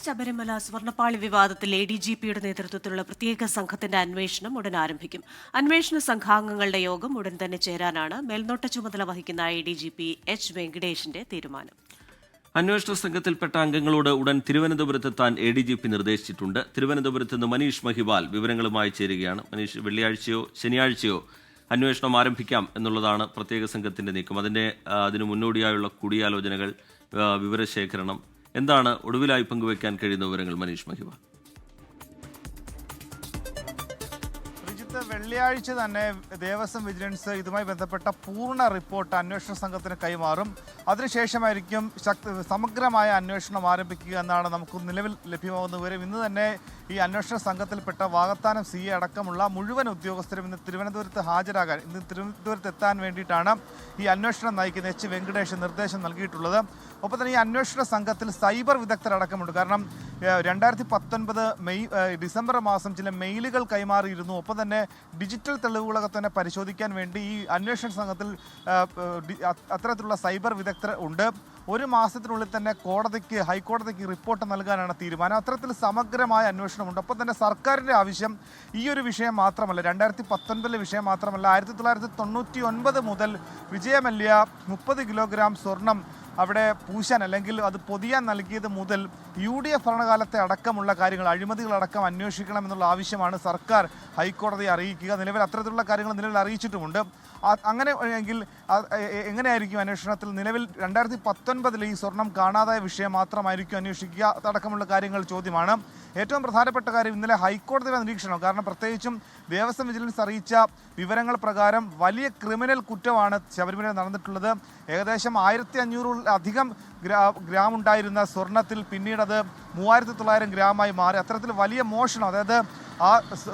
ശബരിമല സ്വർണ്ണപ്പാളി വിവാദത്തിൽ ADGPയുടെ നേതൃത്വത്തിലുള്ള പ്രത്യേക സംഘത്തിന്റെ അന്വേഷണം ഉടൻ ആരംഭിക്കും. അന്വേഷണ സംഘാംഗങ്ങളുടെ യോഗം ഉടൻ തന്നെ ചേരാനാണ് മേൽനോട്ട ചുമതല വഹിക്കുന്ന ADGP H. വെങ്കിടേഷിന്റെ തീരുമാനം. അന്വേഷണ സംഘത്തിൽപ്പെട്ട അംഗങ്ങളോട് ഉടൻ തിരുവനന്തപുരത്തെത്താൻ ADGP നിർദ്ദേശിച്ചിട്ടുണ്ട്. തിരുവനന്തപുരത്ത് നിന്ന് മനീഷ് മഹിവാൽ വിവരങ്ങളുമായി ചേരുകയാണ്. മനീഷ്, വെള്ളിയാഴ്ചയോ ശനിയാഴ്ചയോ അന്വേഷണം ആരംഭിക്കാം എന്നുള്ളതാണ് പ്രത്യേക സംഘത്തിന്റെ നീക്കം. അതിന് മുന്നോടിയായുള്ള കൂടിയാലോചനകൾ, വിവരശേഖരണം, എന്താണ് ഒടുവിലായി പങ്കുവയ്ക്കാൻ കഴിയുന്ന വിവരങ്ങൾ മനീഷ് മഹിവാൽ? വെള്ളിയാഴ്ച തന്നെ ദേവസ്വം വിജിലൻസ് ഇതുമായി ബന്ധപ്പെട്ട പൂർണ്ണ റിപ്പോർട്ട് അന്വേഷണ സംഘത്തിന് കൈമാറും. അതിനുശേഷമായിരിക്കും സമഗ്രമായ അന്വേഷണം ആരംഭിക്കുക എന്നാണ് നമുക്ക് നിലവിൽ ലഭ്യമാകുന്ന വിവരം. ഇന്ന് തന്നെ ഈ അന്വേഷണ സംഘത്തിൽപ്പെട്ട വാകത്താനം CA അടക്കമുള്ള മുഴുവൻ ഉദ്യോഗസ്ഥരും ഇന്ന് തിരുവനന്തപുരത്ത് ഹാജരാകാൻ, ഇന്ന് തിരുവനന്തപുരത്ത് എത്താൻ വേണ്ടിയിട്ടാണ് ഈ അന്വേഷണം നയിക്കുന്ന H. വെങ്കടേഷ് നിർദ്ദേശം നൽകിയിട്ടുള്ളത്. ഒപ്പം തന്നെ ഈ അന്വേഷണ സംഘത്തിൽ സൈബർ വിദഗ്ധരടക്കമുണ്ട്. കാരണം 2019 ഡിസംബർ മാസം ചില മെയിലുകൾ കൈമാറിയിരുന്നു. ഒപ്പം തന്നെ ഡിജിറ്റൽ തെളിവുകളൊക്കെ തന്നെ പരിശോധിക്കാൻ വേണ്ടി ഈ അന്വേഷണ സംഘത്തിൽ അത്തരത്തിലുള്ള സൈബർ വിദഗ്ധർ ഉണ്ട്. ഒരു മാസത്തിനുള്ളിൽ തന്നെ ഹൈക്കോടതിക്ക് റിപ്പോർട്ട് നൽകാനാണ് തീരുമാനം. അത്തരത്തിൽ സമഗ്രമായ അന്വേഷണമുണ്ട്. ഒപ്പം തന്നെ സർക്കാരിൻ്റെ ആവശ്യം ഈ ഒരു വിഷയം മാത്രമല്ല, 2019 വിഷയം മാത്രമല്ല, 1999 മുതൽ വിജയമല്യ 30 കിലോഗ്രാം സ്വർണം അവിടെ പൂശാൻ അല്ലെങ്കിൽ അത് പൊതിയാൻ നൽകിയത് മുതൽ UDF ഭരണകാലത്തെ അടക്കമുള്ള കാര്യങ്ങൾ, അഴിമതികളടക്കം അന്വേഷിക്കണം എന്നുള്ള ആവശ്യമാണ് സർക്കാർ ഹൈക്കോടതിയെ അറിയിക്കുക. നിലവിൽ അത്തരത്തിലുള്ള കാര്യങ്ങൾ നിലവിൽ അറിയിച്ചിട്ടുമുണ്ട്. അങ്ങനെ എങ്കിൽ എങ്ങനെയായിരിക്കും അന്വേഷണത്തിൽ? നിലവിൽ 2019 ഈ സ്വർണം കാണാതായ വിഷയം മാത്രമായിരിക്കും അന്വേഷിക്കുക, അതടക്കമുള്ള കാര്യങ്ങൾ ചോദ്യമാണ്. ഏറ്റവും പ്രധാനപ്പെട്ട കാര്യം ഇന്നലെ ഹൈക്കോടതിയുടെ നിരീക്ഷണം. കാരണം പ്രത്യേകിച്ചും ദേവസ്വം വിജിലൻസ് അറിയിച്ച വിവരങ്ങൾ പ്രകാരം വലിയ ക്രിമിനൽ കുറ്റമാണ് ശബരിമലയിൽ നടന്നിട്ടുള്ളത്. ഏകദേശം 1500-ലധികം ഗ്രാം ഉണ്ടായിരുന്ന സ്വർണത്തിൽ പിന്നീട് അത് 3900 ഗ്രാമായി മാറി. അത്തരത്തിൽ വലിയ മോഷണം, അതായത് ആ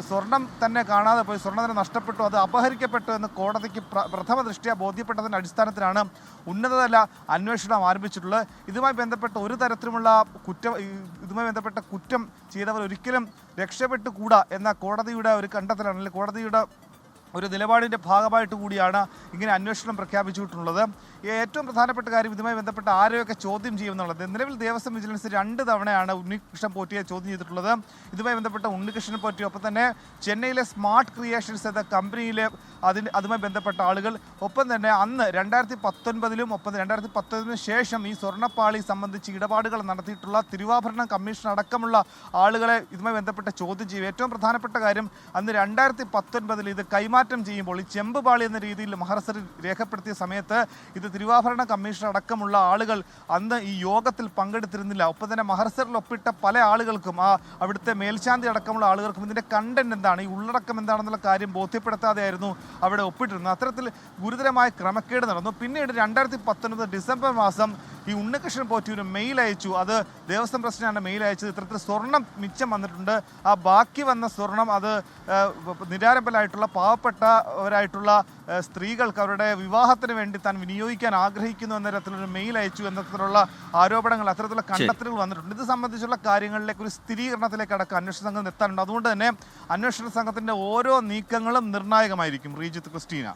സ്വർണം തന്നെ കാണാതെ പോയി, സ്വർണ്ണം തന്നെ നഷ്ടപ്പെട്ടു, അത് അപഹരിക്കപ്പെട്ടു എന്ന് കോടതിക്ക് പ്രഥമ ദൃഷ്ട്യാ ബോധ്യപ്പെട്ടതിൻ്റെ അടിസ്ഥാനത്തിലാണ് ഉന്നതതല അന്വേഷണം ആരംഭിച്ചിട്ടുള്ളത്. ഇതുമായി ബന്ധപ്പെട്ട ഒരു തരത്തിലുമുള്ള ഇതുമായി ബന്ധപ്പെട്ട കുറ്റം ചെയ്തവർ ഒരിക്കലും രക്ഷപ്പെട്ടുകൂടാ എന്ന കോടതിയുടെ ഒരു കണ്ടെത്തലാണ്, അല്ലെങ്കിൽ കോടതിയുടെ ഒരു നിലപാടിൻ്റെ ഭാഗമായിട്ട് കൂടിയാണ് ഇങ്ങനെ അന്വേഷണം പ്രഖ്യാപിച്ചിട്ടുള്ളത്. ഏറ്റവും പ്രധാനപ്പെട്ട കാര്യം ഇതുമായി ബന്ധപ്പെട്ട ആരെയൊക്കെ ചോദ്യം ചെയ്യുമെന്നുള്ളത്. നിലവിൽ ദേവസ്വം വിജിലൻസ് 2 തവണയാണ് ഉണ്ണികൃഷ്ണൻ പോറ്റിയെ ചോദ്യം ചെയ്തിട്ടുള്ളത്. ഇതുമായി ബന്ധപ്പെട്ട ഉണ്ണികൃഷ്ണൻ പോറ്റി, ഒപ്പം തന്നെ ചെന്നൈയിലെ സ്മാർട്ട് ക്രിയേഷൻസ് എന്ന കമ്പനിയിലെ അതുമായി ബന്ധപ്പെട്ട ആളുകൾ, ഒപ്പം തന്നെ അന്ന് 2019 ഒപ്പം 2019 ശേഷം ഈ സ്വർണ്ണപ്പാളി സംബന്ധിച്ച് ഇടപാടുകൾ നടത്തിയിട്ടുള്ള തിരുവാഭരണ കമ്മീഷൻ അടക്കമുള്ള ആളുകളെ ഇതുമായി ബന്ധപ്പെട്ട ചോദ്യം ചെയ്യും. ഏറ്റവും പ്രധാനപ്പെട്ട കാര്യം, അന്ന് 2019 ഇത് കൈമാറ്റം ചെയ്യുമ്പോൾ ഈ ചെമ്പുപാളി എന്ന രീതിയിൽ മഹർസറിൽ രേഖപ്പെടുത്തിയ സമയത്ത് ഇത് തിരുവാഭരണ കമ്മീഷൻ അടക്കമുള്ള ആളുകൾ അന്ന് ഈ യോഗത്തിൽ പങ്കെടുത്തിരുന്നില്ല. ഒപ്പം തന്നെ മഹർസറിൽ ഒപ്പിട്ട പല ആളുകൾക്കും, അവിടുത്തെ മേൽശാന്തി അടക്കമുള്ള ആളുകൾക്കും ഇതിൻ്റെ കണ്ടന്റ് എന്താണ്, ഈ ഉള്ളടക്കം എന്താണെന്നുള്ള കാര്യം ബോധ്യപ്പെടുത്താതെയായിരുന്നു അവിടെ ഒപ്പിട്ടിരുന്നത്. അത്തരത്തിൽ ഗുരുതരമായ ക്രമക്കേട് നടന്നു. പിന്നീട് 2019 ഡിസംബർ മാസം ഈ ഉണ്ണികൃഷ്ണൻ പോറ്റി ഒരു മെയിൽ അയച്ചു. അത് ദേവസ്വം പ്രസിഡന്റാണ് മെയിൽ അയച്ചത്. ഇത്തരത്തിൽ സ്വർണം മിച്ചം വന്നിട്ടുണ്ട്, ആ ബാക്കി വന്ന സ്വർണം അത് നിരാലംബരായിട്ടുള്ള പാവപ്പെട്ടവരായിട്ടുള്ള സ്ത്രീകൾക്ക് അവരുടെ വിവാഹത്തിന് വേണ്ടി താൻ വിനിയോഗിക്കാൻ ആഗ്രഹിക്കുന്നു എന്ന തരത്തിലൊരു മെയിൽ അയച്ചു എന്ന തരത്തിലുള്ള ആരോപണങ്ങൾ, അത്തരത്തിലുള്ള കണ്ടെത്തലുകൾ വന്നിട്ടുണ്ട്. ഇത് സംബന്ധിച്ചുള്ള കാര്യങ്ങളിലേക്ക് ഒരു സ്ഥിരീകരണത്തിലേക്ക് അടക്കം അന്വേഷണ സംഘം എത്താനുണ്ട്. അതുകൊണ്ട് തന്നെ അന്വേഷണ സംഘത്തിന്റെ ഓരോ നീക്കങ്ങളും നിർണായകമായിരിക്കും. റീജിത്ത്, ക്രിസ്റ്റീന.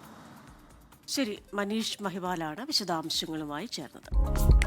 ശരി, മനീഷ് മഹിവാലാണ് വിശദാംശങ്ങളുമായി ചേർന്നത്.